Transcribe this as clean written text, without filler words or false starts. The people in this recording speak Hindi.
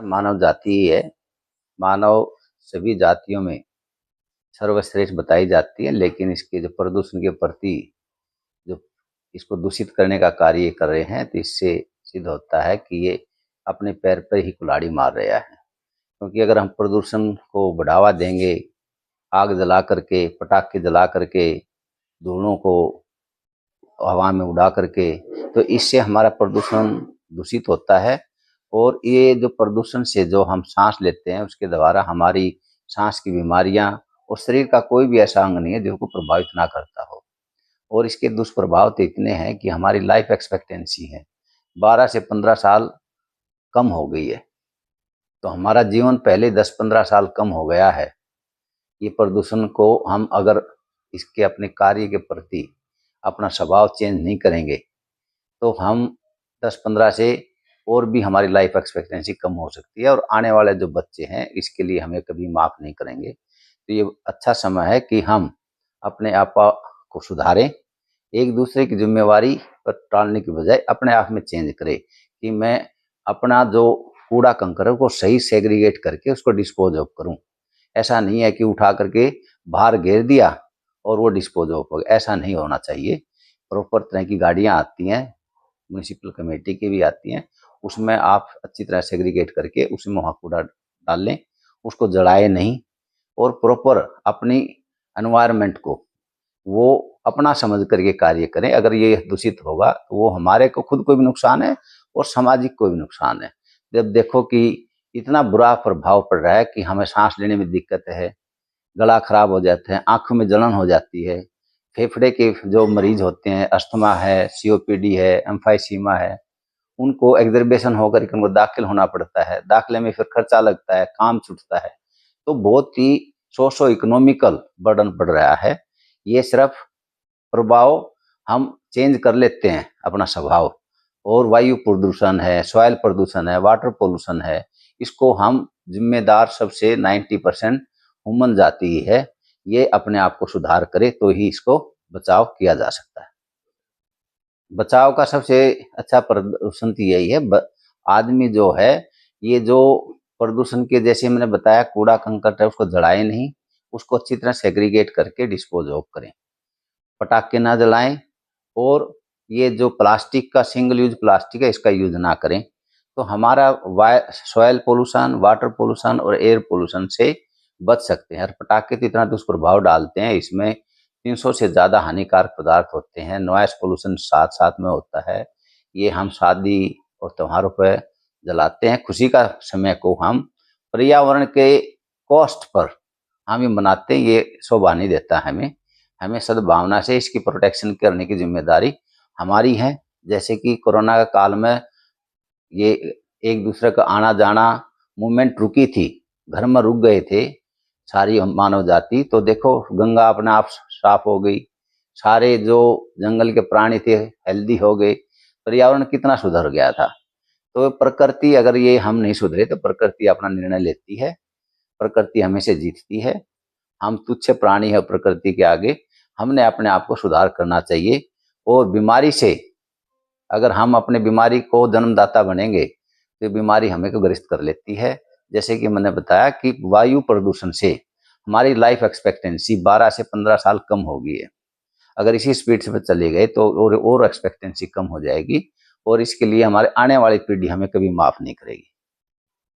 मानव जाति ही है। मानव सभी जातियों में सर्वश्रेष्ठ बताई जाती है, लेकिन इसके जो प्रदूषण के प्रति जो इसको दूषित करने का कार्य कर रहे हैं, तो इससे सिद्ध होता है कि ये अपने पैर पर ही कुल्हाड़ी मार रहा है। क्योंकि अगर हम प्रदूषण को बढ़ावा देंगे, आग जला करके, पटाखे जला करके, धुआं को हवा में उड़ा करके, तो इससे हमारा प्रदूषण दूषित होता है। और ये जो प्रदूषण से जो हम सांस लेते हैं, उसके द्वारा हमारी सांस की बीमारियां और शरीर का कोई भी ऐसा अंग नहीं है जो को प्रभावित ना करता हो। और इसके दुष्प्रभाव तो इतने हैं कि हमारी लाइफ एक्सपेक्टेंसी है 12 से 15 साल कम हो गई है। तो हमारा जीवन पहले 10-15 साल कम हो गया है। ये प्रदूषण को हम अगर इसके अपने कार्य के प्रति अपना स्वभाव चेंज नहीं करेंगे, तो हम 10-15 से और भी हमारी लाइफ एक्सपेक्टेंसी कम हो सकती है। और आने वाले जो बच्चे हैं, इसके लिए हमें कभी माफ़ नहीं करेंगे। तो ये अच्छा समय है कि हम अपने आप को सुधारें, एक दूसरे की जिम्मेवारी पर टालने की बजाय अपने आप में चेंज करें कि मैं अपना जो कूड़ा कंकर है, उसको सही सेग्रीगेट करके उसको डिस्पोज ऑफ करूँ। ऐसा नहीं है कि उठा करके बाहर घेर दिया और वो डिस्पोज ऑफ हो गया, ऐसा नहीं होना चाहिए। प्रॉपर तरह की गाड़ियाँ आती हैं, म्यूनिसिपल कमेटी की भी आती हैं, उसमें आप अच्छी तरह सेग्रीगेट करके उसमें वहाँ कूड़ा डाल लें, उसको जलाए नहीं। और प्रॉपर अपनी एनवायरनमेंट को वो अपना समझ करके कार्य करें। अगर ये दूषित होगा तो वो हमारे को खुद को भी नुकसान है और सामाजिक को भी नुकसान है। जब देखो कि इतना बुरा प्रभाव पड़ रहा है कि हमें सांस लेने में दिक्कत है, गला खराब हो जाता है, आंखों में जलन हो जाती है, फेफड़े के जो मरीज होते हैं, अस्थमा है, सीओपीडी है, एम्फाइसीमा है, उनको एग्जर्बेशन होकर के उनको दाखिल होना पड़ता है। दाखिले में फिर खर्चा लगता है, काम छूटता है। तो बहुत ही सोशो इकोनॉमिकल बर्डन पड़ रहा है। ये सिर्फ प्रभाव हम चेंज कर लेते हैं अपना स्वभाव। और वायु प्रदूषण है, सॉइल प्रदूषण है, वाटर पोल्यूशन है, इसको हम जिम्मेदार सबसे 90% ह्यूमन जाति ही है। ये अपने आप को सुधार करे तो ही इसको बचाव किया जा सकता है। बचाव का सबसे अच्छा प्रदूषण तो यही है, आदमी जो है, ये जो प्रदूषण के जैसे मैंने बताया, कूड़ा कंकड़ है उसको जलाए नहीं, उसको अच्छी तरह सेग्रीगेट करके डिस्पोज ऑफ करें। पटाखे ना जलाएं। और ये जो प्लास्टिक का सिंगल यूज प्लास्टिक है, इसका यूज ना करें। तो हमारा सॉइल पोल्यूशन, वाटर पोल्यूशन और एयर पोल्यूशन से बच सकते हैं। और पटाखे तो इतना दुष्प्रभाव डालते हैं, इसमें 300 से ज़्यादा हानिकारक पदार्थ होते हैं। नॉइस पोल्यूशन साथ साथ में होता है। ये हम शादी और त्योहारों पर जलाते हैं, खुशी का समय को हम पर्यावरण के कॉस्ट पर हम ये मनाते हैं। ये शोभा नहीं देता हमें। हमें सद्भावना से इसकी प्रोटेक्शन करने की जिम्मेदारी हमारी है। जैसे कि कोरोना का काल में ये एक दूसरे का आना जाना मूवमेंट रुकी थी, घर में रुक गए थे सारी मानव जाति। तो देखो गंगा अपने आप साफ हो गई, सारे जो जंगल के प्राणी थे हेल्दी हो गए, पर्यावरण कितना सुधर गया था। तो प्रकृति, अगर ये हम नहीं सुधरे तो प्रकृति अपना निर्णय लेती है, प्रकृति हमेशा जीतती है। हम तुच्छ प्राणी है प्रकृति के आगे। हमने अपने आप को सुधार करना चाहिए। और बीमारी से, अगर हम अपने बीमारी को जन्मदाता बनेंगे तो बीमारी हमें को ग्रस्त कर लेती है। जैसे कि मैंने बताया कि वायु प्रदूषण से हमारी लाइफ एक्सपेक्टेंसी 12 से 15 साल कम हो गई है। अगर इसी स्पीड से चले गए तो और एक्सपेक्टेंसी कम हो जाएगी। और इसके लिए हमारे आने वाली पीढ़ी हमें कभी माफ़ नहीं करेगी।